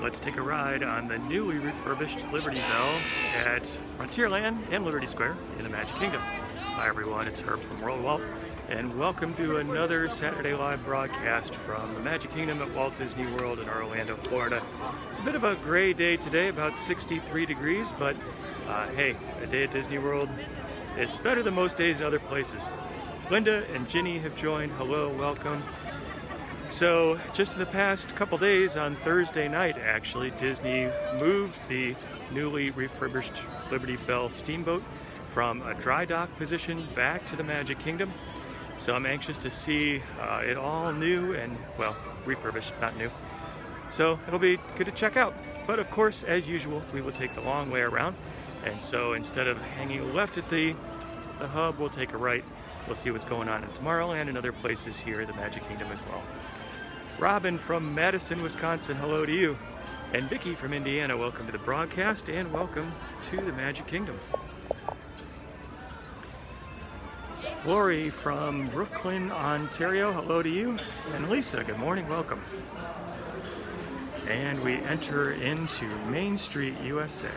Let's take a ride on the newly refurbished Liberty Belle at Frontierland and Liberty Square in the Magic Kingdom. Hi everyone, it's Herb from World Walt, and welcome to another Saturday live broadcast from the Magic Kingdom at Walt Disney World in Orlando, Florida. A bit of a gray day today, about 63 degrees, but hey, a day at Disney World is better than most days in other places. Linda and Ginny have joined. Hello, welcome. So just in the past couple days, on Thursday night actually, Disney moved the newly refurbished Liberty Belle steamboat from a dry dock position back to the Magic Kingdom. So I'm anxious to see it all new and, well, refurbished, not new. So it'll be good to check out. But of course, as usual, we will take the long way around. And so instead of hanging left at the hub, we'll take a right. We'll see what's going on in Tomorrowland and other places here at the Magic Kingdom as well. Robin from Madison, Wisconsin, hello to you. And Vicki from Indiana, welcome to the broadcast and welcome to the Magic Kingdom. Lori from Brooklyn, Ontario, hello to you. And Lisa, good morning, welcome. And we enter into Main Street, USA.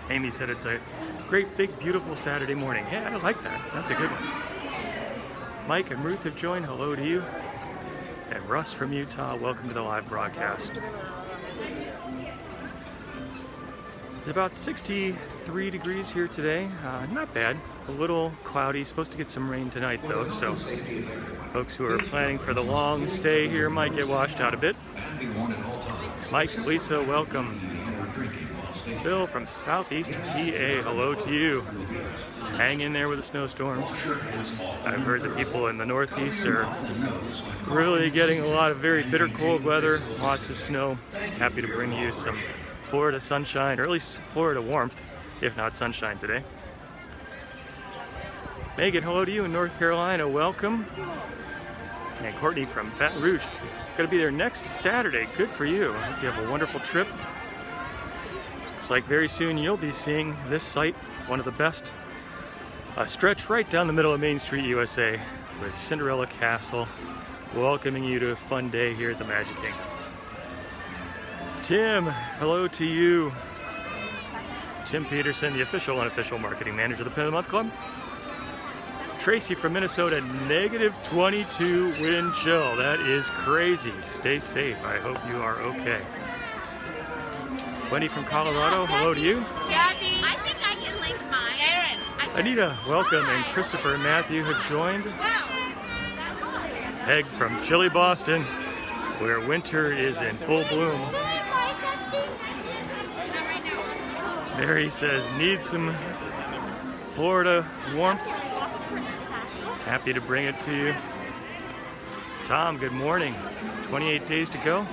Amy said it's a great, big, beautiful Saturday morning. Yeah, I like that. That's a good one. Mike and Ruth have joined, hello to you. And Russ from Utah, welcome to the live broadcast. It's about 63 degrees here today. Not bad. A little cloudy. Supposed to get some rain tonight though, so folks who are planning for the long stay here might get washed out a bit. Mike, Lisa, welcome. Bill from Southeast PA, hello to you. Hang in there with the snowstorms. I've heard the people in the Northeast are really getting a lot of very bitter cold weather, lots of snow. Happy to bring you some Florida sunshine, or at least Florida warmth, if not sunshine today. Megan, hello to you in North Carolina, welcome. And Courtney from Baton Rouge, gonna be there next Saturday, good for you. I hope you have a wonderful trip. Looks like very soon you'll be seeing this site, one of the best. A stretch right down the middle of Main Street, USA, with Cinderella Castle, welcoming you to a fun day here at the Magic Kingdom. Tim, hello to you. Tim Peterson, the official unofficial marketing manager of the Pin of the Month Club. Tracy from Minnesota, negative 22 wind chill. That is crazy. Stay safe. I hope you are okay. Wendy from Colorado, hello to you. Daddy, I think I can link mine. Aaron. Anita, welcome, and Christopher and Matthew have joined. Peg from chilly Boston, where winter is in full bloom. Mary says, need some Florida warmth. Happy to bring it to you. Tom, good morning. 28 days to go.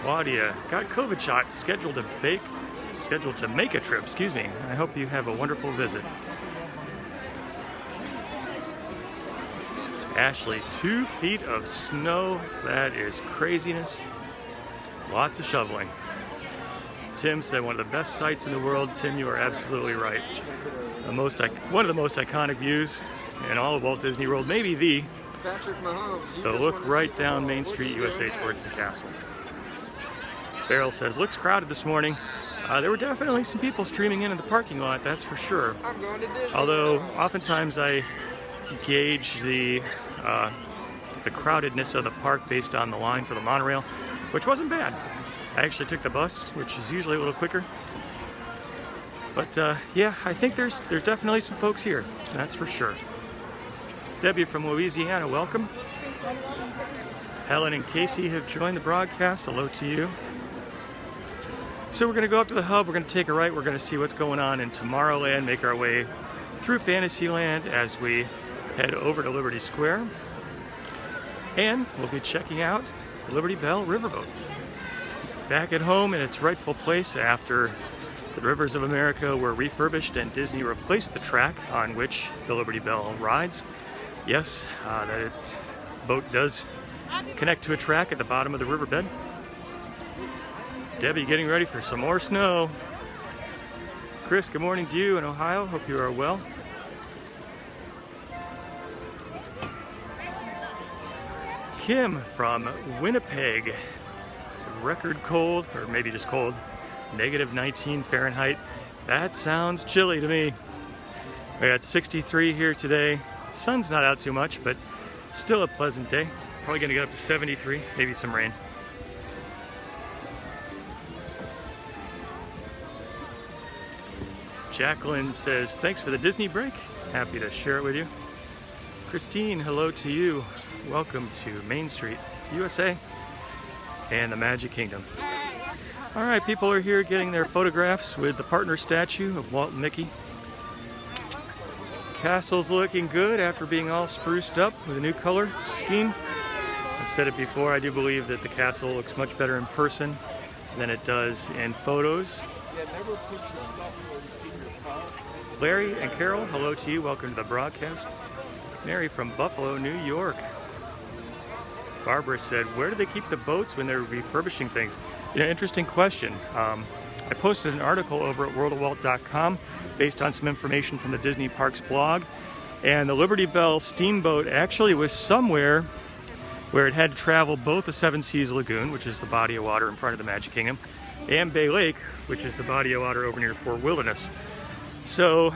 Claudia, got COVID shot, scheduled to make a trip, excuse me. I hope you have a wonderful visit. Ashley, 2 feet of snow, that is craziness. Lots of shoveling. Tim said one of the best sights in the world. Tim, you are absolutely right. One of the most iconic views in all of Walt Disney World, maybe the look right down Main Street, USA towards the castle. Beryl says, looks crowded this morning. There were definitely some people streaming in the parking lot, that's for sure. Although, oftentimes I gauge the crowdedness of the park based on the line for the monorail, which wasn't bad. I actually took the bus, which is usually a little quicker. But yeah, I think there's definitely some folks here, that's for sure. Debbie from Louisiana, welcome. Helen and Casey have joined the broadcast, hello to you. So we're going to go up to the hub, we're going to take a right, we're going to see what's going on in Tomorrowland, make our way through Fantasyland as we head over to Liberty Square. And we'll be checking out the Liberty Belle riverboat. Back at home in its rightful place after the Rivers of America were refurbished and Disney replaced the track on which the Liberty Belle rides. Yes, that boat does connect to a track at the bottom of the riverbed. Debbie getting ready for some more snow. Chris, good morning to you in Ohio. Hope you are well. Kim from Winnipeg. Record cold, or maybe just cold, -19 Fahrenheit. That sounds chilly to me. We got 63 here today. Sun's not out too much, but still a pleasant day. Probably gonna get up to 73, maybe some rain. Jacqueline says, thanks for the Disney break. Happy to share it with you. Christine, hello to you. Welcome to Main Street, USA, and the Magic Kingdom. All right, people are here getting their photographs with the partner statue of Walt and Mickey. Castle's looking good after being all spruced up with a new color scheme. I've said it before, I do believe that the castle looks much better in person than it does in photos. Larry and Carol, hello to you. Welcome to the broadcast. Mary from Buffalo, New York. Barbara said, where do they keep the boats when they're refurbishing things? You know, interesting question. I posted an article over at worldofwalt.com based on some information from the Disney Parks blog. And the Liberty Belle steamboat actually was somewhere where it had to travel both the Seven Seas Lagoon, which is the body of water in front of the Magic Kingdom, and Bay Lake, which is the body of water over near Fort Wilderness. So,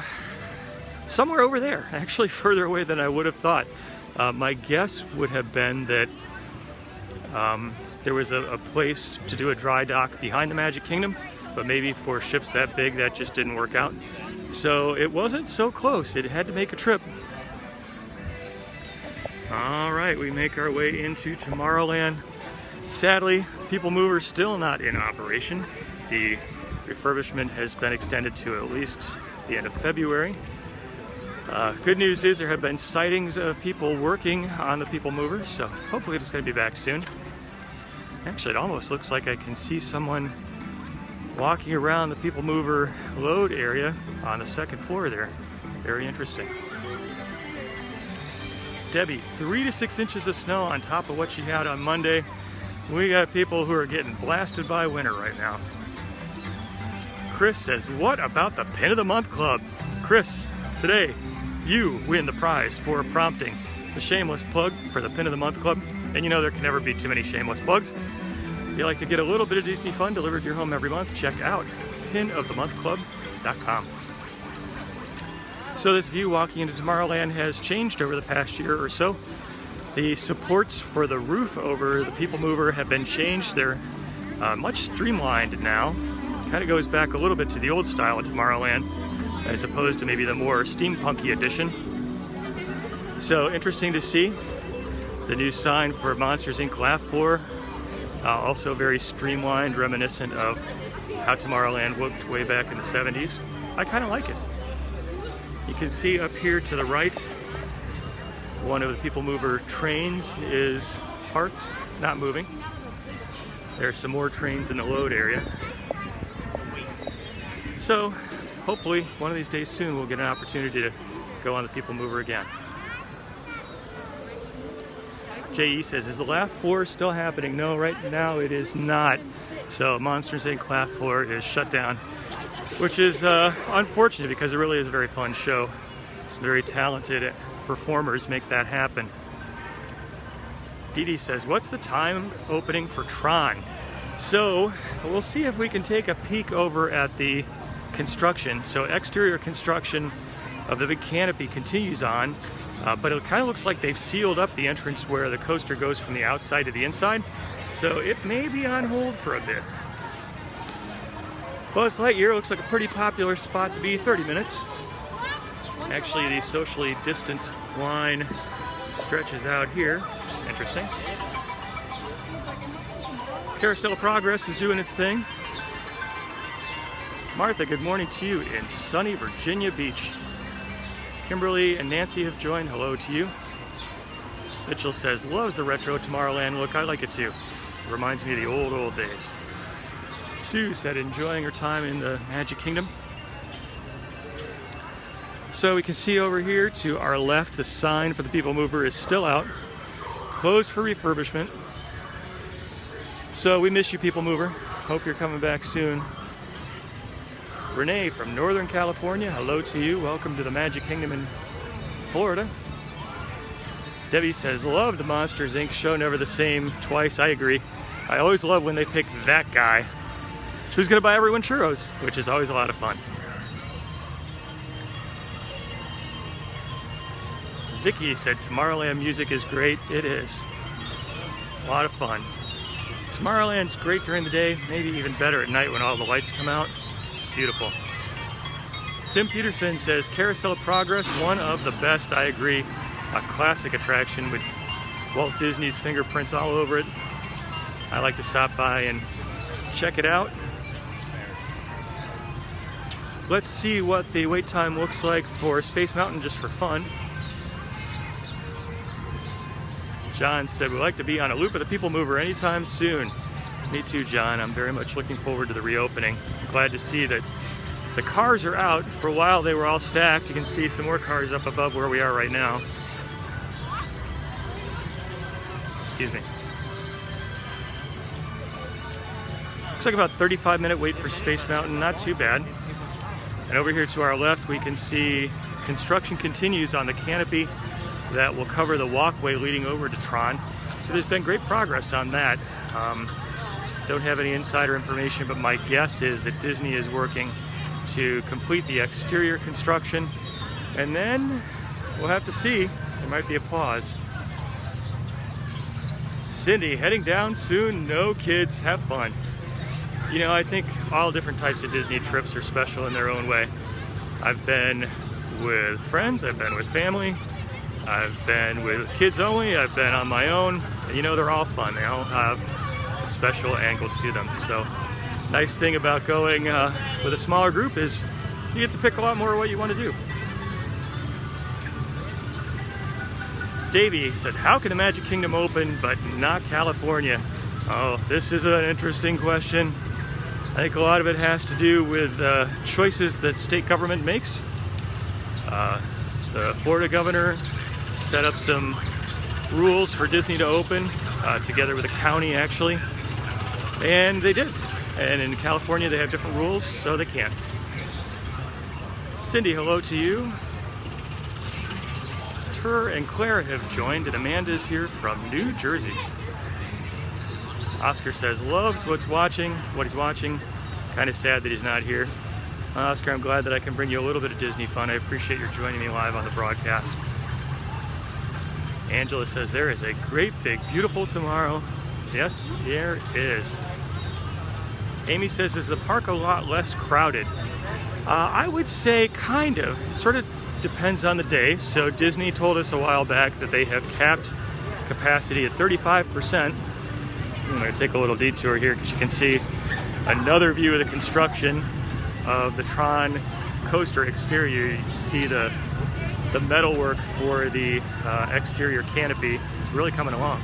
somewhere over there, actually further away than I would have thought. My guess would have been that there was a place to do a dry dock behind the Magic Kingdom, but maybe for ships that big, that just didn't work out. So it wasn't so close, it had to make a trip. All right, we make our way into Tomorrowland. Sadly, People Mover is still not in operation. The refurbishment has been extended to at least the end of February. Good news is there have been sightings of people working on the People Mover, so hopefully it's going to be back soon. Actually, it almost looks like I can see someone walking around the People Mover load area on the second floor there. Very interesting. Debbie, 3 to 6 inches of snow on top of what she had on Monday. We got people who are getting blasted by winter right now. Chris says, what about the Pin of the Month Club? Chris, today you win the prize for prompting the shameless plug for the Pin of the Month Club. And you know there can never be too many shameless plugs. If you like to get a little bit of Disney fun delivered to your home every month, check out pinofthemonthclub.com. So this view walking into Tomorrowland has changed over the past year or so. The supports for the roof over the People Mover have been changed. They're much streamlined now. Kind of goes back a little bit to the old style at Tomorrowland, as opposed to maybe the more steampunky edition. So interesting to see. The new sign for Monsters Inc. Laugh Floor, also very streamlined, reminiscent of how Tomorrowland looked way back in the 70s. I kind of like it. You can see up here to the right, one of the People Mover trains is parked, not moving. There's some more trains in the load area. So, hopefully, one of these days soon, we'll get an opportunity to go on the People Mover again. J.E. says, is the Laugh Floor still happening? No, right now it is not. So, Monsters Inc. Laugh Floor is shut down, which is unfortunate because it really is a very fun show. Some very talented performers make that happen. Dee Dee says, what's the time opening for Tron? So, we'll see if we can take a peek over at the construction. So, exterior construction of the big canopy continues on, but it kind of looks like they've sealed up the entrance where the coaster goes from the outside to the inside. So, it may be on hold for a bit. Buzz Lightyear looks like a pretty popular spot to be, 30 minutes. Actually, the socially distant line stretches out here. Interesting. Carousel of Progress is doing its thing. Martha, good morning to you in sunny Virginia Beach. Kimberly and Nancy have joined. Hello to you. Mitchell says, loves the retro Tomorrowland look. I like it too. It reminds me of the old days. Sue said, enjoying her time in the Magic Kingdom. So we can see over here to our left, the sign for the People Mover is still out. Closed for refurbishment. So we miss you, People Mover. Hope you're coming back soon. Renee from Northern California, hello to you. Welcome to the Magic Kingdom in Florida. Debbie says, love the Monsters Inc. show, never the same twice. I agree. I always love when they pick that guy who's gonna buy everyone churros, which is always a lot of fun. Vicky said, Tomorrowland music is great. It is. A lot of fun. Tomorrowland's great during the day, maybe even better at night when all the lights come out. It's beautiful. Tim Peterson says, Carousel of Progress, one of the best, I agree. A classic attraction with Walt Disney's fingerprints all over it. I like to stop by and check it out. Let's see what the wait time looks like for Space Mountain just for fun. John said, we'd like to be on a loop of the People Mover anytime soon. Me too, John. I'm very much looking forward to the reopening. I'm glad to see that the cars are out. For a while they were all stacked. You can see some more cars up above where we are right now. Excuse me. Looks like about 35-minute wait for Space Mountain. Not too bad. And over here to our left we can see construction continues on the canopy that will cover the walkway leading over to Tron. So there's been great progress on that. Don't have any insider information, but my guess is that Disney is working to complete the exterior construction, and then we'll have to see. There might be a pause. Cindy, heading down soon? No, kids, have fun. You know, I think all different types of Disney trips are special in their own way. I've been with friends, I've been with family, I've been with kids only, I've been on my own. You know, they're all fun. They all have a special angle to them. So, nice thing about going with a smaller group is you get to pick a lot more of what you want to do. Davey said, how can the Magic Kingdom open but not California? Oh, this is an interesting question. I think a lot of it has to do with choices that state government makes. The Florida governor set up some rules for Disney to open, together with the county actually, and they did. And in California they have different rules, so they can't. Cindy, hello to you. Tur and Claire have joined, and Amanda's here from New Jersey. Oscar says, loves what he's watching. Kind of sad that he's not here. Oscar, I'm glad that I can bring you a little bit of Disney fun. I appreciate your joining me live on the broadcast. Angela says, there is a great, big, beautiful tomorrow. Yes, there is. Amy says, is the park a lot less crowded? I would say kind of. It sort of depends on the day. So Disney told us a while back that they have capped capacity at 35%. I'm going to take a little detour here because you can see another view of the construction of the Tron coaster exterior. You can see the metalwork for the exterior canopy is really coming along.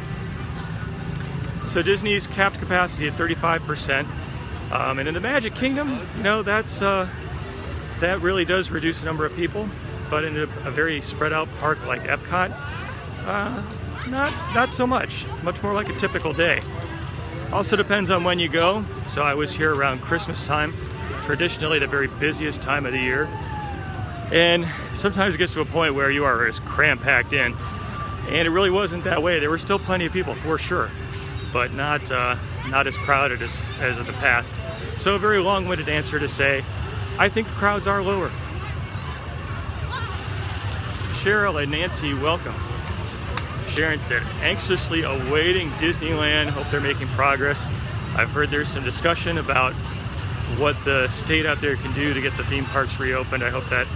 So Disney's capped capacity at 35%. And in the Magic Kingdom, you know, that really does reduce the number of people. But in a very spread out park like Epcot, not so much. Much more like a typical day. Also depends on when you go. So I was here around Christmas time, traditionally the very busiest time of the year. And sometimes it gets to a point where you are just cram-packed in. And it really wasn't that way. There were still plenty of people for sure, but not as crowded as in the past. So a very long-winded answer to say, I think the crowds are lower. Cheryl and Nancy, welcome. Sharon said, anxiously awaiting Disneyland. Hope they're making progress. I've heard there's some discussion about what the state out there can do to get the theme parks reopened. I hope that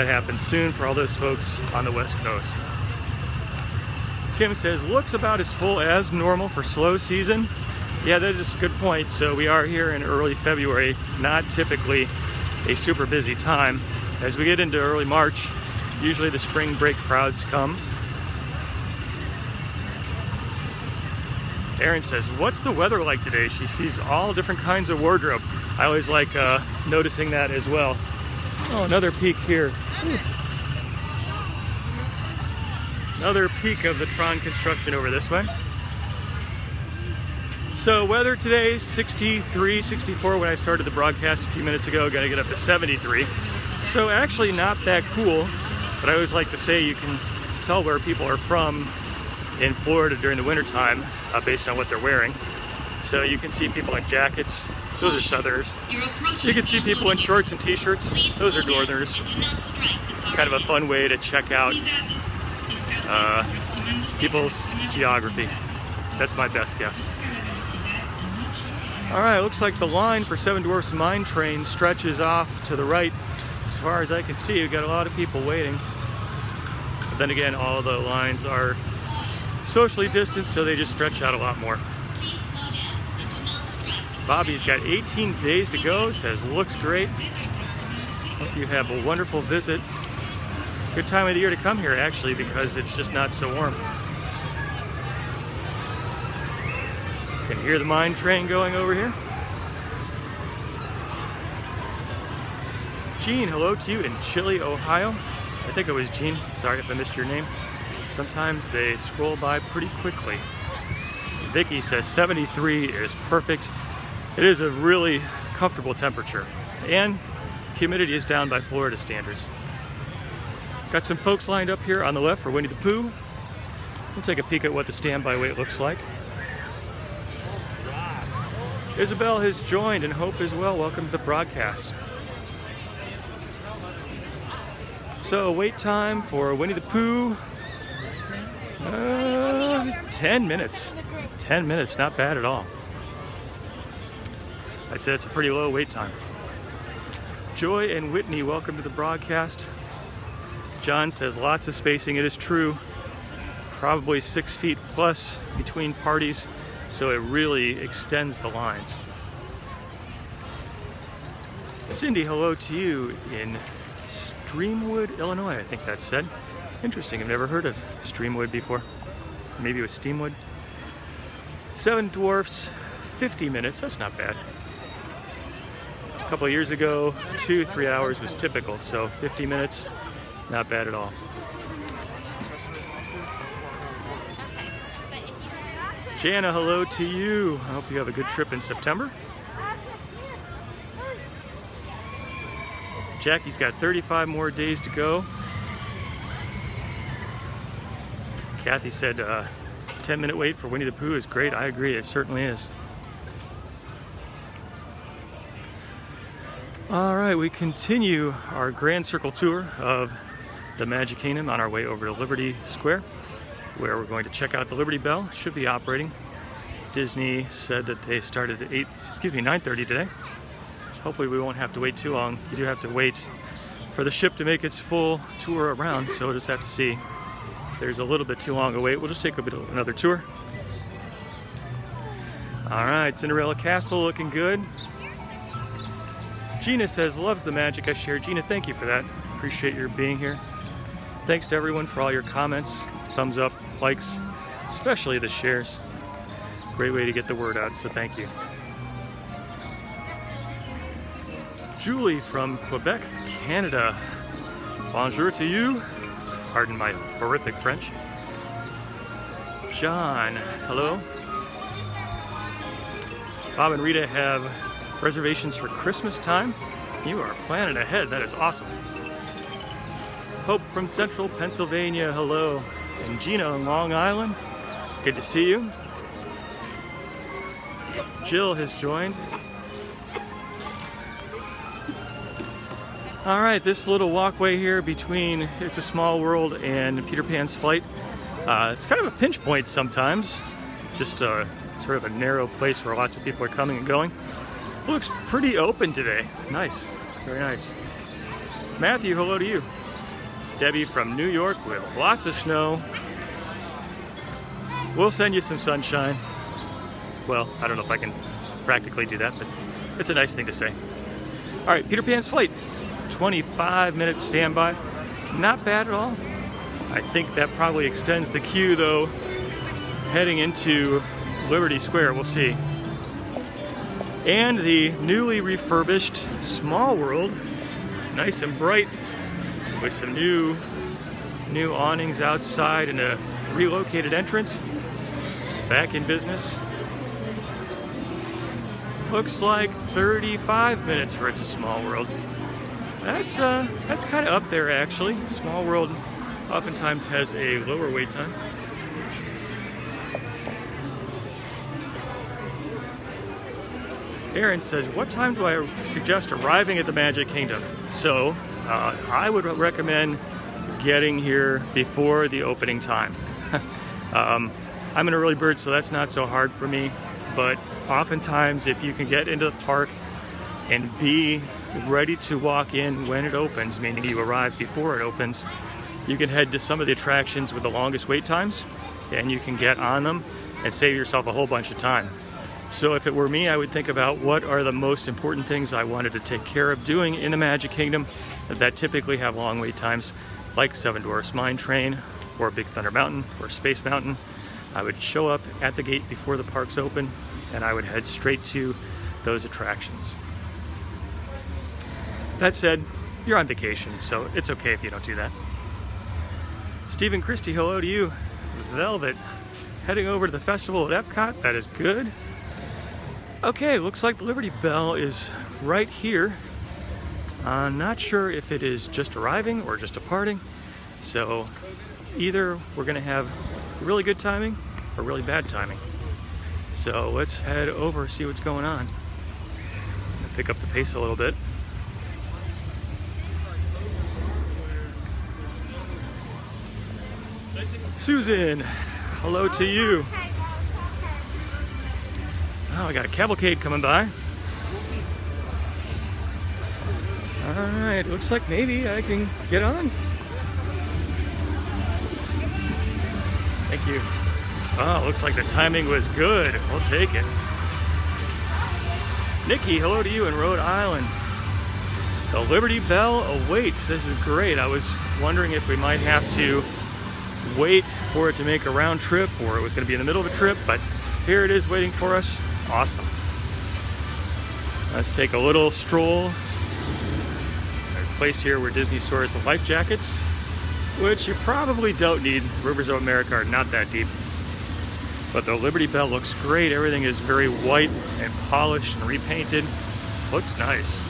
happens soon for all those folks on the West Coast. Kim says, looks about as full as normal for slow season. Yeah, that is a good point. So we are here in early February, not typically a super busy time. As we get into early March, usually the spring break crowds come. Erin says, what's the weather like today? She sees all different kinds of wardrobe. I always like noticing that as well. Oh, another peek here. Another peek of the Tron construction over this way. So weather today, 63, 64 when I started the broadcast a few minutes ago. Gonna get up to 73. So actually not that cool, but I always like to say you can tell where people are from in Florida during the wintertime based on what they're wearing. So you can see people in jackets, those are Southerners. You can see people in shorts and t-shirts, those are Northerners. It's kind of a fun way to check out people's geography. That's my best guess. Alright, looks like the line for Seven Dwarfs Mine Train stretches off to the right. As far as I can see, we've got a lot of people waiting. But then again, all the lines are socially distanced, so they just stretch out a lot more. Bobby's got 18 days to go, says looks great. Hope you have a wonderful visit. Good time of the year to come here, actually, because it's just not so warm. You can hear the mine train going over here. Gene, hello to you in Chile, Ohio. I think it was Gene. Sorry if I missed your name. Sometimes they scroll by pretty quickly. Vicky says 73 is perfect. It is a really comfortable temperature. And humidity is down by Florida standards. Got some folks lined up here on the left for Winnie the Pooh. We'll take a peek at what the standby wait looks like. Isabel has joined and Hope as well. Welcome to the broadcast. So wait time for Winnie the Pooh. 10 minutes. 10 minutes, not bad at all. I'd say it's a pretty low wait time. Joy and Whitney, welcome to the broadcast. John says lots of spacing. It is true. Probably 6 feet plus between parties, so it really extends the lines. Cindy, hello to you in Streamwood, Illinois, I think that's said. Interesting, I've never heard of Streamwood before. Maybe it was Steamwood. Seven Dwarfs, 50 minutes, that's not bad. A couple of years ago, 2-3 hours was typical, so 50 minutes, not bad at all. Jana, hello to you. I hope you have a good trip in September. Jackie's got 35 more days to go. Kathy said 10-minute wait for Winnie the Pooh is great. I agree, it certainly is. All right, we continue our Grand Circle tour of the Magic Kingdom on our way over to Liberty Square, where we're going to check out the Liberty Belle. Should be operating. Disney said that they started at 9:30 today. Hopefully we won't have to wait too long. You do have to wait for the ship to make its full tour around, so we'll just have to see. If there's a little bit too long a wait, we'll just take another tour. All right, Cinderella Castle looking good. Gina says loves the magic I share. Gina, thank you for that. Appreciate your being here. Thanks to everyone for all your comments, thumbs up, likes, especially the shares. Great way to get the word out, so thank you. Julie from Quebec, Canada. Bonjour to you. Pardon my horrific French. John, hello. Bob and Rita have reservations for Christmas time. You are planning ahead, that is awesome. Hope from Central Pennsylvania, hello. And Gina on Long Island, good to see you. Jill has joined. All right, this little walkway here between It's a Small World and Peter Pan's Flight, it's kind of a pinch point sometimes. Just sort of a narrow place where lots of people are coming and going. Looks pretty open today. Nice, very nice. Matthew, hello to you. Debbie from New York with lots of snow. We'll send you some sunshine. Well, I don't know if I can practically do that, but it's a nice thing to say. All right, Peter Pan's Flight. 25-minute standby. Not bad at all. I think that probably extends the queue, though, heading into Liberty Square. We'll see. And the newly refurbished Small World, nice and bright, with some new awnings outside and a relocated entrance. Back in business. Looks like 35 minutes for It's a Small World. That's kind of up there, actually. Small World oftentimes has a lower wait time. Aaron says, what time do I suggest arriving at the Magic Kingdom? So I would recommend getting here before the opening time. I'm an early bird, so that's not so hard for me, but oftentimes if you can get into the park and be ready to walk in when it opens, meaning you arrive before it opens, you can head to some of the attractions with the longest wait times, and you can get on them and save yourself a whole bunch of time. So if it were me, I would think about what are the most important things I wanted to take care of doing in the Magic Kingdom that typically have long wait times, like Seven Dwarfs Mine Train, or Big Thunder Mountain, or Space Mountain. I would show up at the gate before the parks open, and I would head straight to those attractions. That said, you're on vacation, so it's okay if you don't do that. Stephen Christie, hello to you. Velvet, heading over to the festival at Epcot, that is good. Okay, looks like the Liberty Belle is right here. I'm not sure if it is just arriving or just departing. So either we're gonna have really good timing or really bad timing. So let's head over, see what's going on. Pick up the pace a little bit. Susan, hello to you. Oh, I got a cavalcade coming by. Alright, looks like maybe I can get on. Thank you. Oh, looks like the timing was good. We'll take it. Nikki, hello to you in Rhode Island. The Liberty Belle awaits. This is great. I was wondering if we might have to wait for it to make a round trip, or it was going to be in the middle of a trip, but here it is waiting for us. Awesome. Let's take a little stroll. There's a place here where Disney stores the life jackets, which you probably don't need. Rivers of America are not that deep. But the Liberty Belle looks great. Everything is very white and polished and repainted. Looks nice.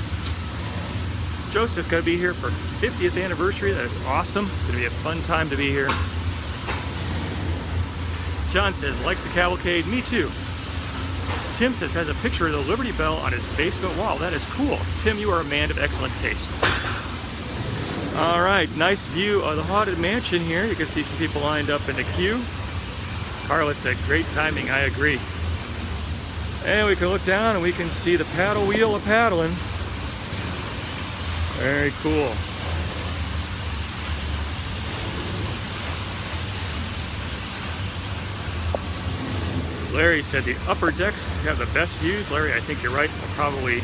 Joseph's going to be here for 50th anniversary. That is awesome. It's going to be a fun time to be here. John says, likes the cavalcade. Me too. Tim says, has a picture of the Liberty Belle on his basement wall. That is cool. Tim, you are a man of excellent taste. All right, nice view of the Haunted Mansion here. You can see some people lined up in the queue. Carla said, great timing, I agree. And we can look down and we can see the paddle wheel of paddling. Very cool. Larry said the upper decks have the best views. Larry, I think you're right. We'll probably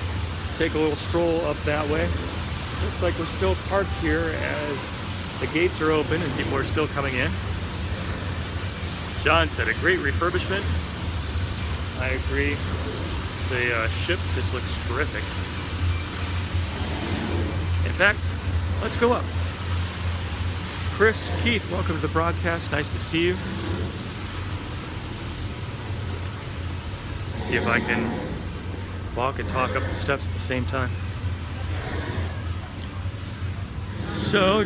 take a little stroll up that way. Looks like we're still parked here as the gates are open and people are still coming in. John said a great refurbishment. I agree. The ship just looks terrific. In fact, let's go up. Chris, Keith, welcome to the broadcast. Nice to see you. See if I can walk and talk up the steps at the same time. So,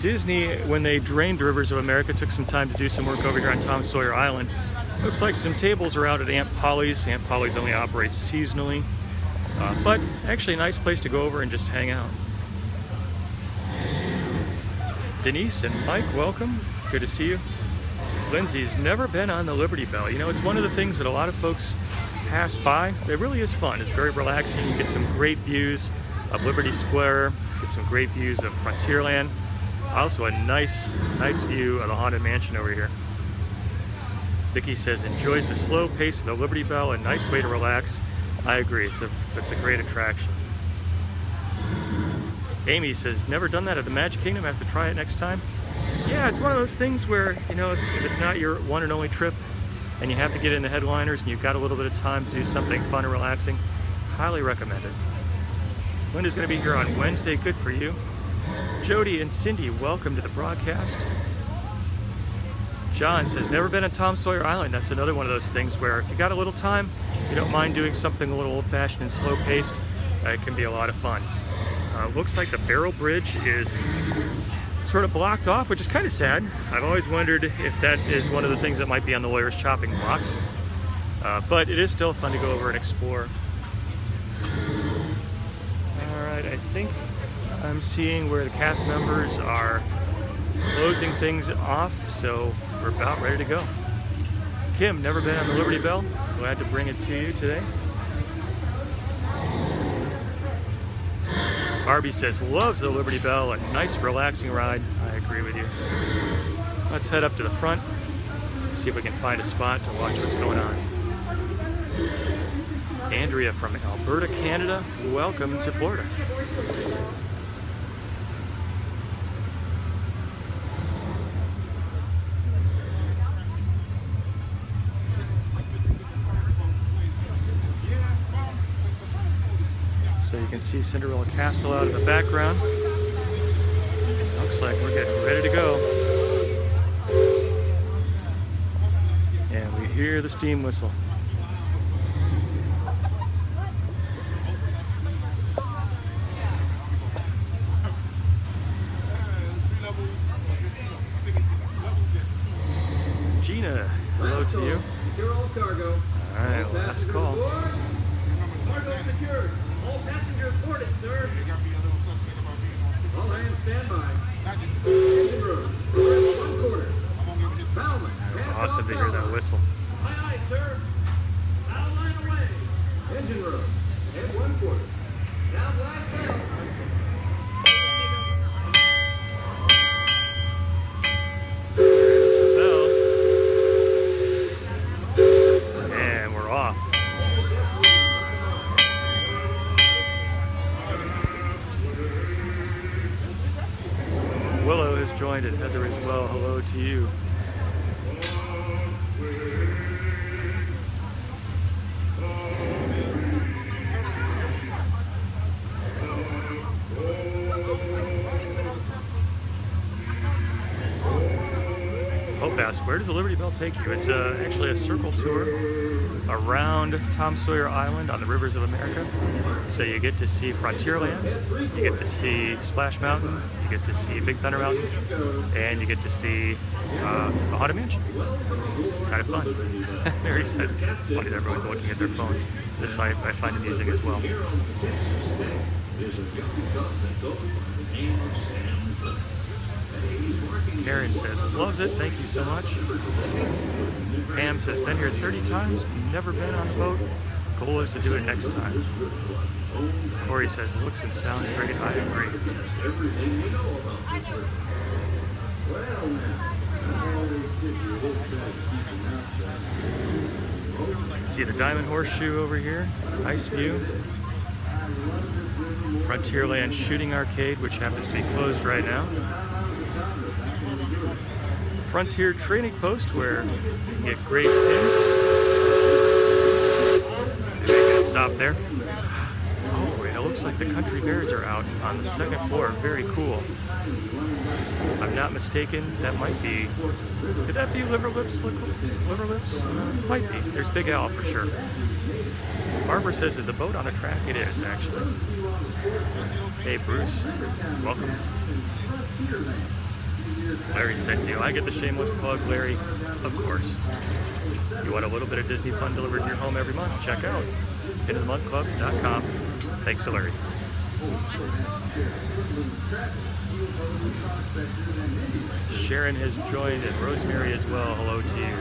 Disney, when they drained Rivers of America, took some time to do some work over here on Tom Sawyer Island. Looks like some tables are out at Aunt Polly's. Aunt Polly's only operates seasonally, but actually a nice place to go over and just hang out. Denise and Mike, welcome. Good to see you. Lindsay's never been on the Liberty Belle. You know, it's one of the things that a lot of folks pass by. It really is fun. It's very relaxing. You get some great views of Liberty Square, get some great views of Frontierland. Also a nice view of the Haunted Mansion over here. Vicky says, enjoys the slow pace of the Liberty Belle, a nice way to relax. I agree, it's a great attraction. Amy says, never done that at the Magic Kingdom, have to try it next time. Yeah, it's one of those things where, you know, if it's not your one and only trip and you have to get in the headliners and you've got a little bit of time to do something fun and relaxing, highly recommend it. Linda's going to be here on Wednesday, good for you. Jody and Cindy, welcome to the broadcast. John says, never been on Tom Sawyer Island. That's another one of those things where if you got a little time, you don't mind doing something a little old-fashioned and slow-paced, it can be a lot of fun. Looks like the Barrel Bridge is sort of blocked off, which is kind of sad. I've always wondered if that is one of the things that might be on the lawyer's chopping blocks. But it is still fun to go over and explore. Alright, I think I'm seeing where the cast members are closing things off, so we're about ready to go. Kim, never been on the Liberty Belle? Glad to bring it to you today. Barbie says, loves the Liberty Belle, a nice relaxing ride. I agree with you. Let's head up to the front, see if we can find a spot to watch what's going on. Andrea from Alberta, Canada, welcome to Florida. So you can see Cinderella Castle out in the background. Looks like we're getting ready to go. And we hear the steam whistle. Gina, hello to you. Alright, last call. Cargo secured. All passengers boarded, sir. All hands standby. Engine room. 1/4. Bowman. It's awesome to hear that whistle. Aye, aye, sir. Bow line away. Engine room. And 1/4. Now blast bell. And we're off. Willow has joined it. Heather as well. Hello to you. Hope asks, where does the Liberty Belle take you? It's actually a circle tour around Tom Sawyer Island on the rivers of America. So you get to see Frontierland, you get to see Splash Mountain, you get to see Big Thunder Mountain, and you get to see the Haunted Mansion. Kind of fun. Mary said it's funny that everyone's looking at their phones. This I find amusing as well. Karen says, loves it, thank you so much. Pam says, been here 30 times, never been on a boat. Goal is to do it next time. Corey says, looks and sounds great, I agree. See the Diamond Horseshoe over here, nice view. Frontierland Shooting Arcade, which happens to be closed right now. Frontier Training Post, where you can get great pins. Making a stop there. Oh, it looks like the country bears are out on the second floor. Very cool. If I'm not mistaken, that might be. Could that be Liver Lips? Might be. There's Big Al for sure. Barbara says, is the boat on a track? It is, actually. Hey, Bruce. Welcome. Larry said, do I get the shameless plug, Larry? Of course. You want a little bit of Disney fun delivered to your home every month? Check out IntoTheMudClub.com. Thanks to Larry. Sharon has joined and Rosemary as well. Hello to you.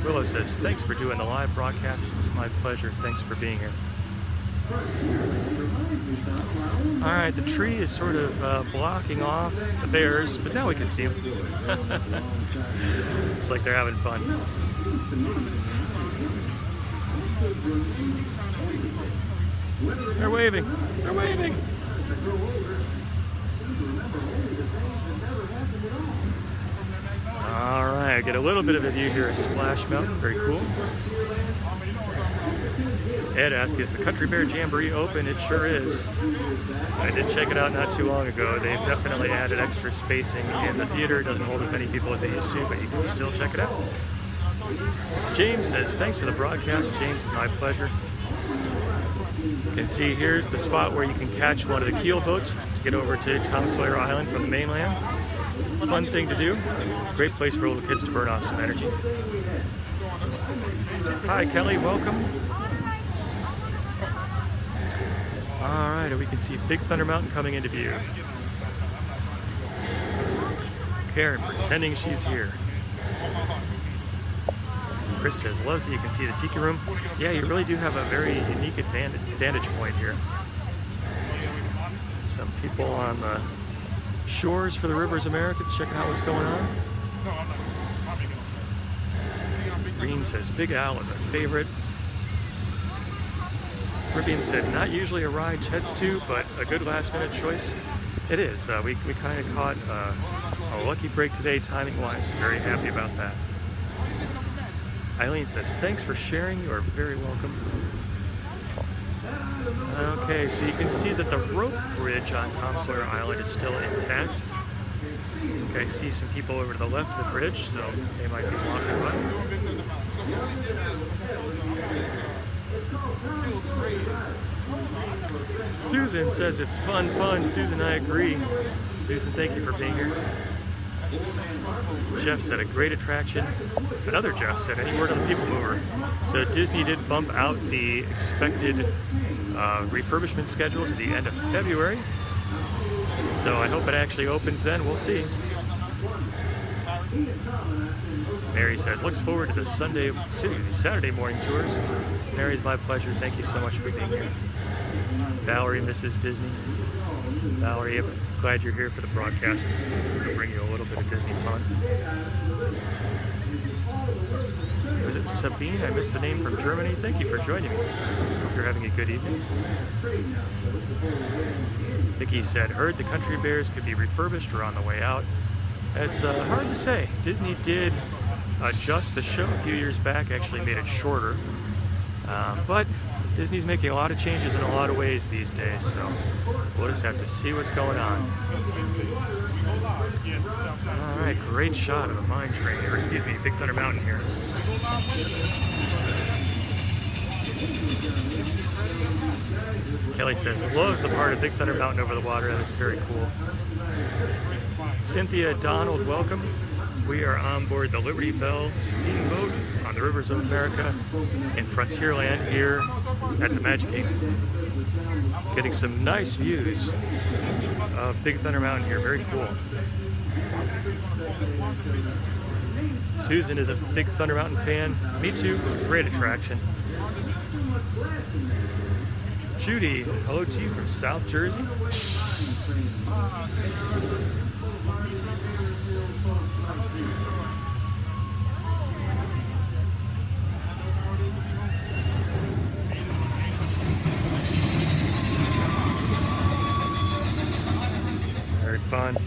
Willow says, thanks for doing the live broadcast. It's my pleasure. Thanks for being here. Alright, the tree is sort of blocking off the bears, but now we can see them. It's like they're having fun. They're waving. They're waving. Alright, I get a little bit of a view here of Splash Mountain. Very cool. Ed asked, is the Country Bear Jamboree open? It sure is. I did check it out not too long ago. They've definitely added extra spacing in the theater. It doesn't hold as many people as it used to, but you can still check it out. James says, thanks for the broadcast. James, it's my pleasure. You can see here's the spot where you can catch one of the keel boats get over to Tom Sawyer Island from the mainland. Fun thing to do. Great place for little kids to burn off some energy. Hi Kelly, welcome. Alright, and we can see Big Thunder Mountain coming into view. Karen pretending she's here. Chris says, loves that you can see the tiki room. Yeah, you really do have a very unique vantage point here. Some people on the shores for the Rivers America checking out what's going on. Green says, Big Al is a favorite. Caribbean said, not usually a ride Ched's to, but a good last minute choice. It is. We kind of caught a lucky break today timing-wise. Very happy about that. Eileen says, thanks for sharing. You are very welcome. Okay, so you can see that the rope bridge on Tom Sawyer Island is still intact. Okay, I see some people over to the left of the bridge, so they might be walking by. Susan says it's fun. Susan, I agree. Susan, thank you for being here. Jeff said a great attraction. Another Jeff said, any word on the People Mover? So Disney did bump out the expected refurbishment schedule to the end of February. So I hope it actually opens then. We'll see. Mary says, looks forward to the Saturday morning tours. Mary, it's my pleasure. Thank you so much for being here. Valerie misses Disney. Valerie, I'm glad you're here for the broadcast. We'll bring you a little bit of Disney fun. Was it Sabine? I missed the name, from Germany. Thank you for joining me. Hope you're having a good evening. Vicky said, heard the Country Bears could be refurbished or on the way out. It's hard to say. Disney did adjust the show a few years back, actually made it shorter. But Disney's making a lot of changes in a lot of ways these days, so we'll just have to see what's going on. Alright, great shot of a mine train, or excuse me, Big Thunder Mountain here. Kelly says, loves the part of Big Thunder Mountain over the water. That is very cool. Cynthia Donald, welcome. We are on board the Liberty Belle steamboat on the Rivers of America in Frontierland here at the Magic Kingdom. Getting some nice views of Big Thunder Mountain here. Very cool. Susan is a Big Thunder Mountain fan. Me too. It's a great attraction. Judy, hello to you from South Jersey. Very fun. I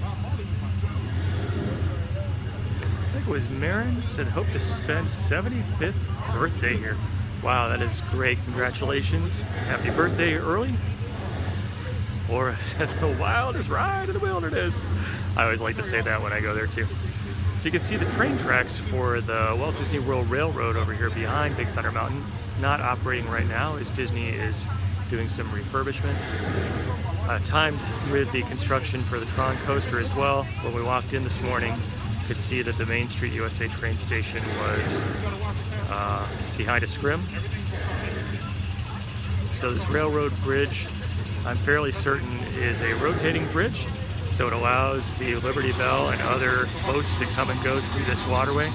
think it was Marin said hope to spend 75th birthday here. Wow, that is great. Congratulations. Happy birthday early. Laura said the wildest ride in the wilderness. I always like to say that when I go there too. So you can see the train tracks for the Walt Disney World Railroad over here behind Big Thunder Mountain. Not operating right now as Disney is doing some refurbishment. Timed with the construction for the Tron coaster as well. When we walked in this morning, you could see that the Main Street USA train station was behind a scrim. So this railroad bridge, I'm fairly certain, is a rotating bridge. So it allows the Liberty Belle and other boats to come and go through this waterway.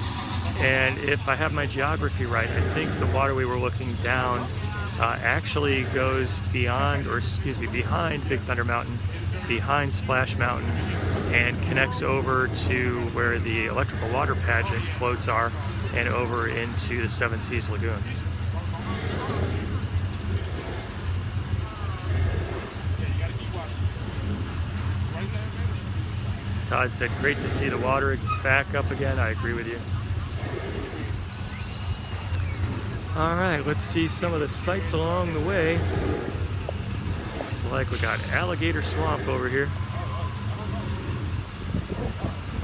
And if I have my geography right, I think the waterway we're looking down actually goes beyond, or excuse me, behind Big Thunder Mountain, behind Splash Mountain, and connects over to where the electrical water pageant floats are, and over into the Seven Seas Lagoon. Todd said, great to see the water back up again. I agree with you. All right, let's see some of the sights along the way. Looks like we got Alligator Swamp over here.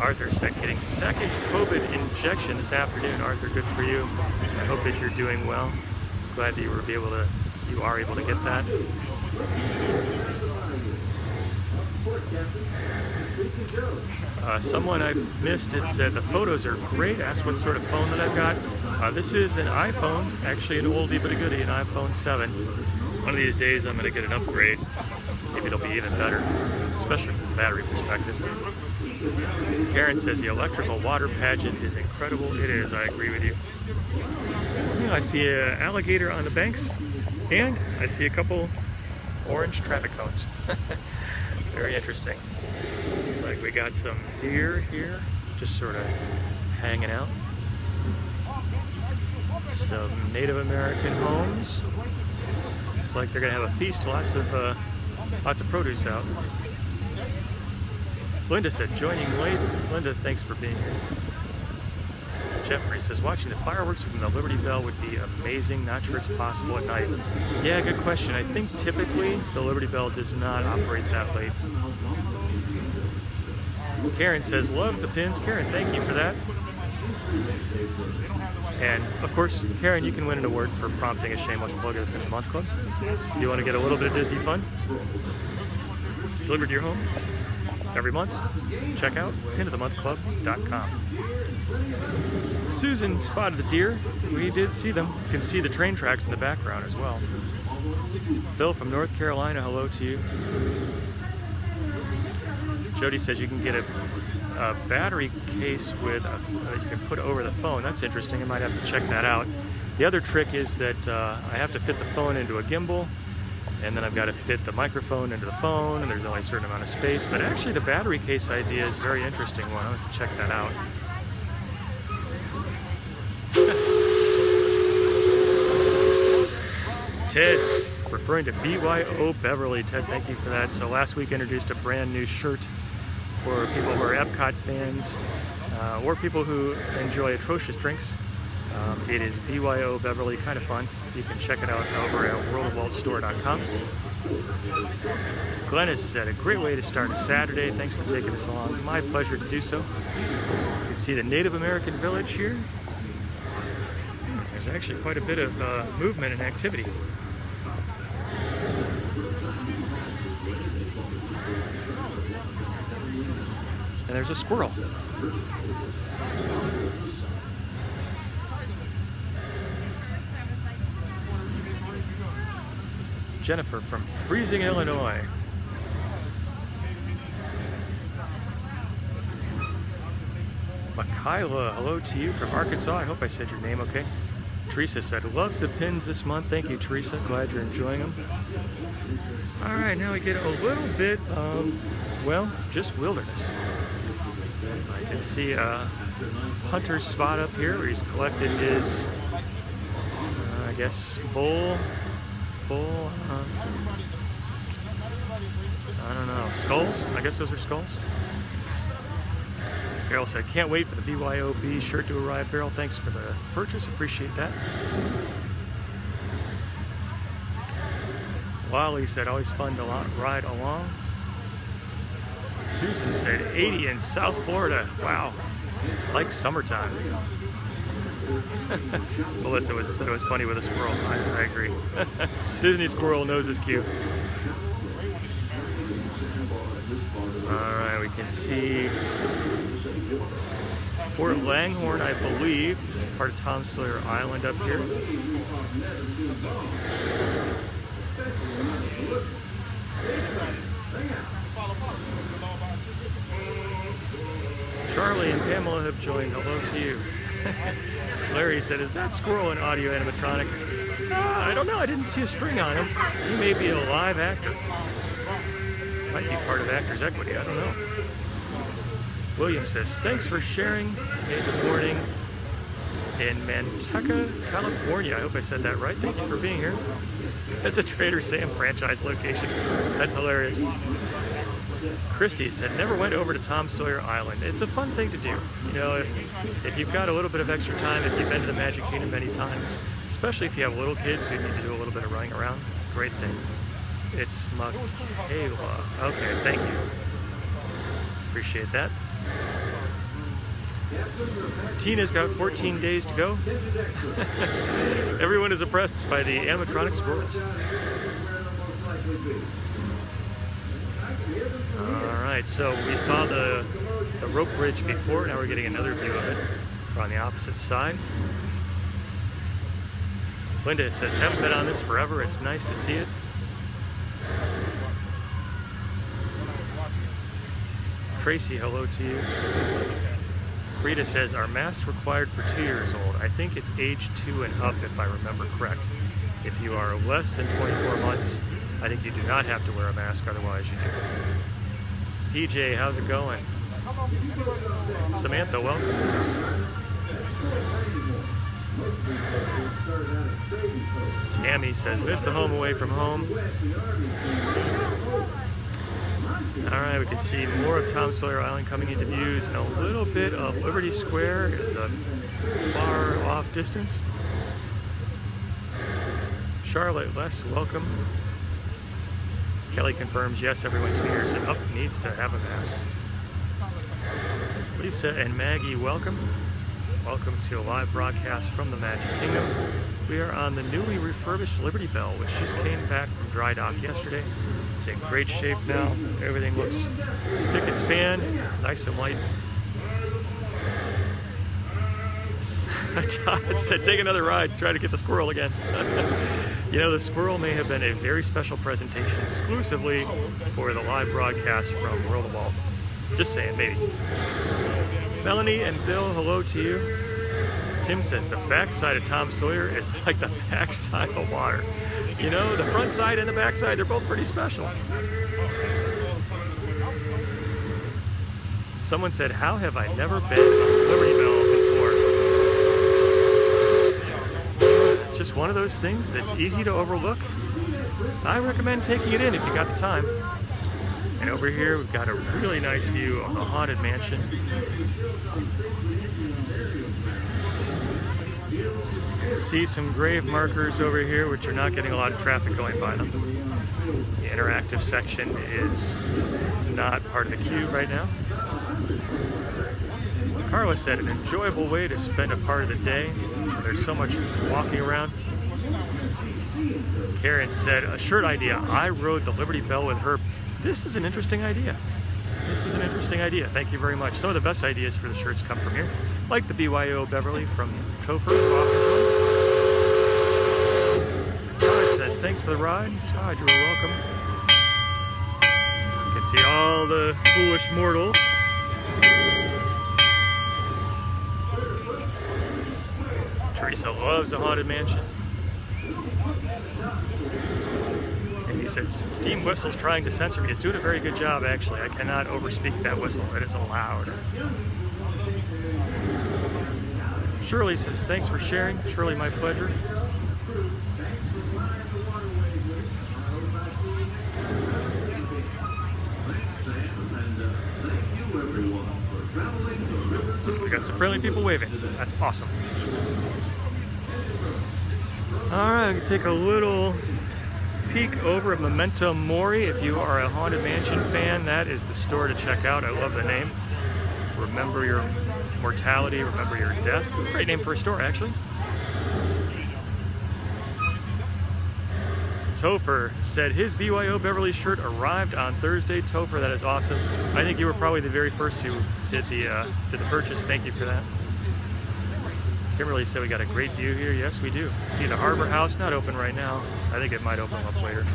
Arthur said, getting second COVID injection this afternoon. Arthur, good for you. I hope that you're doing well. Glad that you are able to get that. Someone I missed it said the photos are great. Asked what sort of phone that I've got. This is an iPhone, actually an oldie but a goodie, an iPhone 7. One of these days I'm going to get an upgrade. Maybe it'll be even better, especially from the battery perspective. Karen says the electrical water pageant is incredible. It is, I agree with you. Yeah, I see an alligator on the banks, and I see a couple orange traffic cones. Very interesting. Like we got some deer here, just sort of hanging out. Some Native American homes. It's like they're gonna have a feast. Lots of produce out. Linda said, joining late. Linda, thanks for being here. Jeffrey says, watching the fireworks from the Liberty Belle would be amazing. Not sure it's possible at night. Yeah, good question. I think typically the Liberty Belle does not operate that late. Karen says, love the pins. Karen, thank you for that. And of course, Karen, you can win an award for prompting a shameless plug of the Pin of the Month Club. You want to get a little bit of Disney fun delivered to your home every month? Check out pinofthemonthclub.com. Susan spotted the deer. We did see them. You can see the train tracks in the background as well. Bill from North Carolina, hello to you. Jody says you can get a battery case with you can put over the phone. That's interesting. I might have to check that out. The other trick is that I have to fit the phone into a gimbal, and then I've got to fit the microphone into the phone, and there's only a certain amount of space. But actually the battery case idea is a very interesting one. I'll have to check that out. Ted, referring to BYO Beverly. Ted, thank you for that. So last week I introduced a brand new shirt for people who are Epcot fans or people who enjoy atrocious drinks. It is BYO Beverly, kind of fun. You can check it out over at worldofwaltstore.com. Glennis said, a great way to start a Saturday. Thanks for taking us along. My pleasure to do so. You can see the Native American village here. There's actually quite a bit of movement and activity. And there's a squirrel. Jennifer from freezing Illinois. Makayla, hello to you from Arkansas. I hope I said your name okay. Teresa said, loves the pins this month. Thank you, Teresa. Glad you're enjoying them. All right, now we get a little bit of, well, just wilderness. I can see a hunter's spot up here where he's collected his, I guess, bull, I don't know, skulls? I guess those are skulls. Carol said, can't wait for the BYOB shirt to arrive. Beryl, thanks for the purchase. Appreciate that. Wally said, always fun to ride along. Susan said, 80 in South Florida. Wow, like summertime. Melissa said it was funny with a squirrel. I agree. Disney squirrel knows his cue. Alright, we can see Fort Langhorne, I believe, part of Tom Sawyer Island up here. Charlie and Pamela have joined. Hello to you. Larry said, is that squirrel an audio animatronic? I don't know. I didn't see a string on him. He may be a live actor. Might be part of Actors Equity. I don't know. William says, thanks for sharing a good morning in Manteca, California. I hope I said that right. Thank you for being here. That's a Trader Sam franchise location. That's hilarious. Christy said, never went over to Tom Sawyer Island. It's a fun thing to do. You know, if you've got a little bit of extra time, if you've been to the Magic Kingdom many times, especially if you have little kids who need to do a little bit of running around, great thing. It's Makayla. Okay, thank you. Appreciate that. Tina's got 14 days to go. Everyone is impressed by the animatronic squirrels. Alright, so we saw the rope bridge before, now we're getting another view of it. We're on the opposite side. Linda says, haven't been on this forever, it's nice to see it. Tracy, hello to you. Rita says, are masks required for 2 years old? I think it's age 2 and up if I remember correct. If you are less than 24 months, I think you do not have to wear a mask, otherwise you do. PJ, how's it going? Samantha, welcome. Tammy says, miss the home away from home. Alright, we can see more of Tom Sawyer Island coming into views and a little bit of Liberty Square in the far off distance. Charlotte, Les, welcome. Kelly confirms, yes, everyone 2 years and up needs to have a mask. Lisa and Maggie, welcome. Welcome to a live broadcast from the Magic Kingdom. We are on the newly refurbished Liberty Belle, which just came back from dry dock yesterday. It's in great shape now. Everything looks spick and span, nice and light. Todd said, take another ride, try to get the squirrel again. You know, the squirrel may have been a very special presentation exclusively for the live broadcast from World of Walt. Just saying, maybe. Melanie and Bill, hello to you. Tim says, the backside of Tom Sawyer is like the backside of water. You know, the front side and the back side, they're both pretty special. Someone said, how have I never been on Liberty Belle before? It's just one of those things that's easy to overlook. I recommend taking it in if you got the time. And over here, we've got a really nice view of the Haunted Mansion. See some grave markers over here, which are not getting a lot of traffic going by them. The interactive section is not part of the queue right now. Carla said, an enjoyable way to spend a part of the day. There's so much walking around. Karen said, a shirt idea. I rode the Liberty Belle with her. This is an interesting idea. This is an interesting idea. Thank you very much. Some of the best ideas for the shirts come from here, like the BYO Beverly from Topher. Todd says, thanks for the ride. Todd, you're welcome. You can see all the foolish mortals. Teresa loves the Haunted Mansion. And he said, steam whistle's trying to censor me. It's doing a very good job, actually. I cannot overspeak that whistle. It is loud. Shirley says, thanks for sharing. Shirley, my pleasure. We got some friendly people waving. That's awesome. Alright, we can take a little peek over at Memento Mori. If you are a Haunted Mansion fan, that is the store to check out. I love the name. Remember your mortality, remember your death. Great name for a store, actually. Topher said his BYO Beverly shirt arrived on Thursday. Topher, that is awesome. I think you were probably the very first who did the purchase. Thank you for that. Kimberly said we got a great view here. Yes, we do. See the Harbor House, not open right now. I think it might open up later.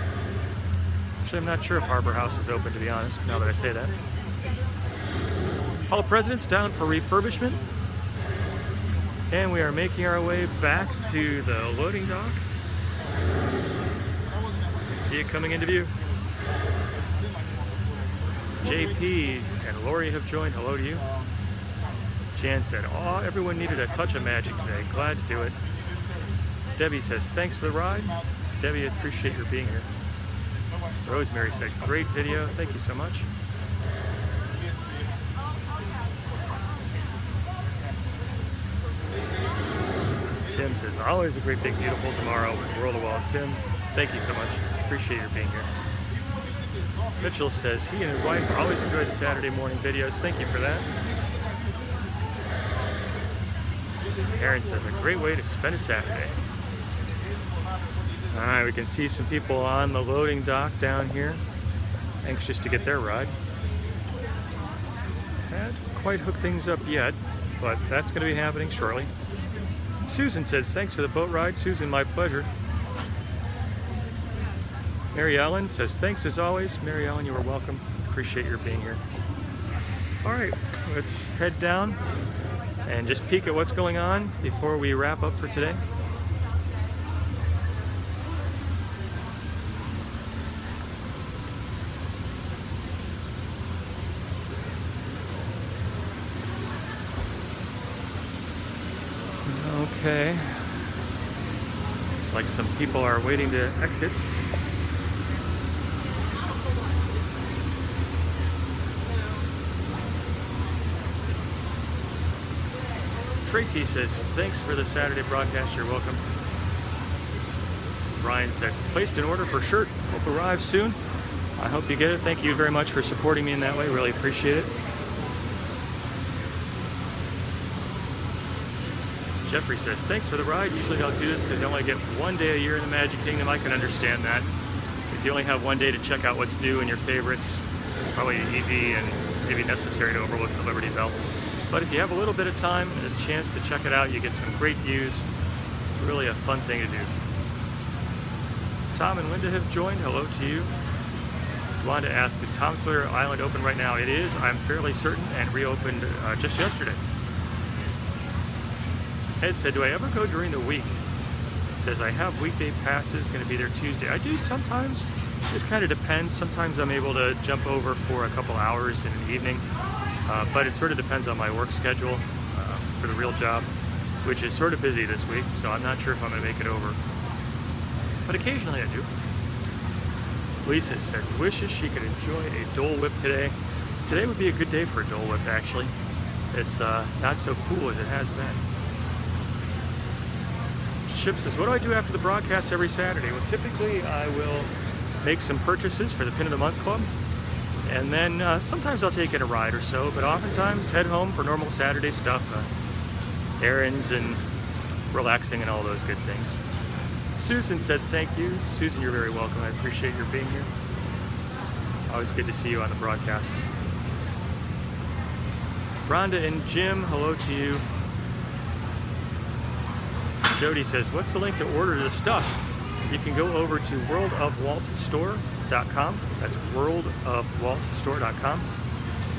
Actually, I'm not sure if Harbor House is open, to be honest, now that I say that. Hall of Presidents down for refurbishment. And we are making our way back to the loading dock. See it coming into view. JP and Lori have joined. Hello to you. Jan said, oh, everyone needed a touch of magic today. Glad to do it. Debbie says, thanks for the ride. Debbie, I appreciate your being here. Rosemary said, great video. Thank you so much. Tim says, always a great, big, beautiful tomorrow with World of Walt. Tim, thank you so much. Appreciate your being here. Mitchell says, he and his wife always enjoy the Saturday morning videos. Thank you for that. Aaron says, a great way to spend a Saturday. Alright, we can see some people on the loading dock down here. anxious to get their ride. Haven't quite hooked things up yet, but that's going to be happening shortly. Susan says, thanks for the boat ride. Susan, my pleasure. Mary Ellen says, thanks as always. Mary Ellen, you are welcome. Appreciate your being here. All right, let's head down and just peek at what's going on before we wrap up for today. Okay. Looks like some people are waiting to exit. Tracy says, thanks for the Saturday broadcast, you're welcome. Brian said, placed an order for shirt, hope arrives soon. I hope you get it. Thank you very much for supporting me in that way, really appreciate it. Jeffrey says, thanks for the ride. Usually I'll do this because I only get one day a year in the Magic Kingdom. I can understand that. If you only have one day to check out what's new and your favorites, it's probably easy and maybe necessary to overlook the Liberty Belle. But if you have a little bit of time and a chance to check it out, you get some great views. It's really a fun thing to do. Tom and Linda have joined. Hello to you. Wanda asks, is Tom Sawyer Island open right now? It is, I'm fairly certain, and reopened just yesterday. Ed said, do I ever go during the week? Says, I have weekday passes, going to be there Tuesday. I do sometimes. This kind of depends. Sometimes I'm able to jump over for a couple hours in the evening. But it sort of depends on my work schedule for the real job, which is sort of busy this week, so I'm not sure if I'm going to make it over. But occasionally I do. Lisa said, wishes she could enjoy a Dole Whip today. Today would be a good day for a Dole Whip, actually. It's not so cool as it has been. Chip says, what do I do after the broadcast every Saturday? Well, typically I will make some purchases for the Pin of the Month Club. And then sometimes I'll take in a ride or so, but oftentimes head home for normal Saturday stuff, errands and relaxing and all those good things. Susan said thank you. Susan, you're very welcome. I appreciate your being here. Always good to see you on the broadcast. Rhonda and Jim, hello to you. Jody says, what's the link to order the stuff? You can go over to worldofwaltstore.com. That's worldofwaltstore.com.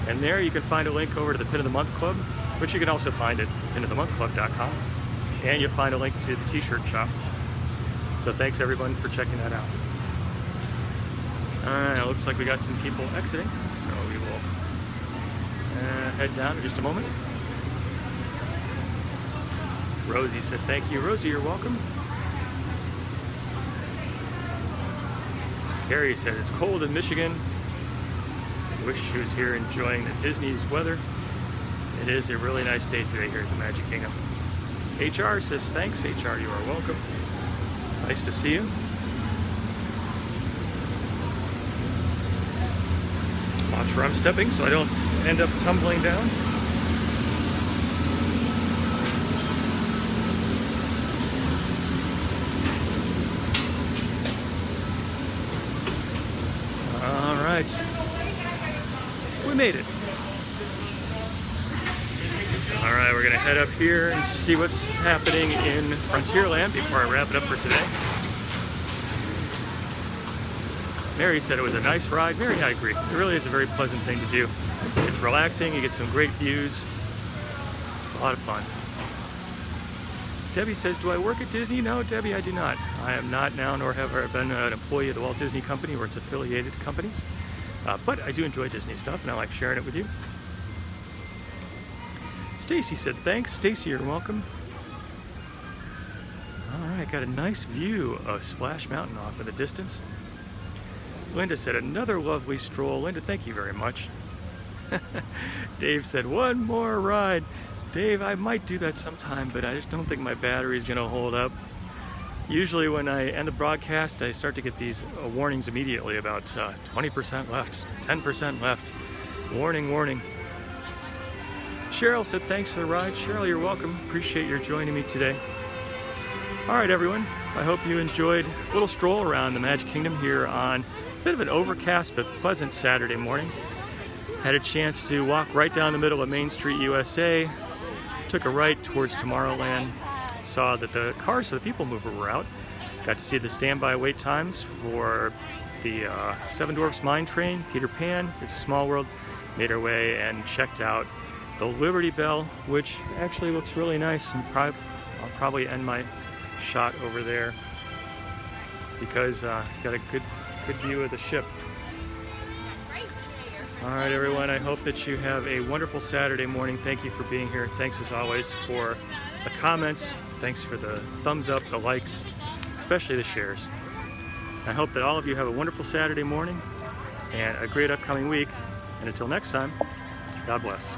And there you can find a link over to the Pin of the Month Club, which you can also find at pinofthemonthclub.com. And you'll find a link to the t-shirt shop. So thanks everyone for checking that out. Alright, it looks like we got some people exiting, so we will head down in just a moment. Rosie said thank you. Rosie, you're welcome. Carrie said it's cold in Michigan. Wish she was here enjoying the Disney's weather. It is a really nice day today here at the Magic Kingdom. HR says thanks. HR, you are welcome. Nice to see you. Watch where I'm stepping so I don't end up tumbling down. We made it. All right, we're gonna head up here and see what's happening in Frontierland before I wrap it up for today. Mary said it was a nice ride. Mary, I agree. It really is a very pleasant thing to do. It's relaxing, you get some great views. A lot of fun. Debbie says, do I work at Disney? No, Debbie, I do not. I am not now, nor have I been an employee of the Walt Disney Company or its affiliated companies. But I do enjoy Disney stuff, and I like sharing it with you. Stacy said, thanks. Stacy, you're welcome. All right, got a nice view of Splash Mountain off in the distance. Linda said, another lovely stroll. Linda, thank you very much. Dave said, one more ride. Dave, I might do that sometime, but I just don't think my battery's going to hold up. Usually when I end the broadcast, I start to get these warnings immediately about 20% left, 10% left. Warning, warning. Cheryl said, thanks for the ride. Cheryl, you're welcome. Appreciate your joining me today. All right, everyone. I hope you enjoyed a little stroll around the Magic Kingdom here on a bit of an overcast but pleasant Saturday morning. Had a chance to walk right down the middle of Main Street, USA. Took a right towards Tomorrowland. Saw that the cars for the People Mover were out. Got to see the standby wait times for the Seven Dwarfs Mine Train, Peter Pan, It's a Small World. Made our way and checked out the Liberty Belle, which actually looks really nice. And I'll probably end my shot over there because got a good view of the ship. All right, everyone, I hope that you have a wonderful Saturday morning. Thank you for being here. Thanks as always for the comments. Thanks for the thumbs up, the likes, especially the shares. I hope that all of you have a wonderful Saturday morning and a great upcoming week. And until next time, God bless.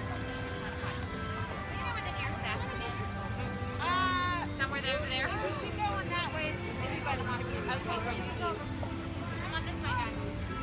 Somewhere over there. Keep going that way. It's just everybody. Okay.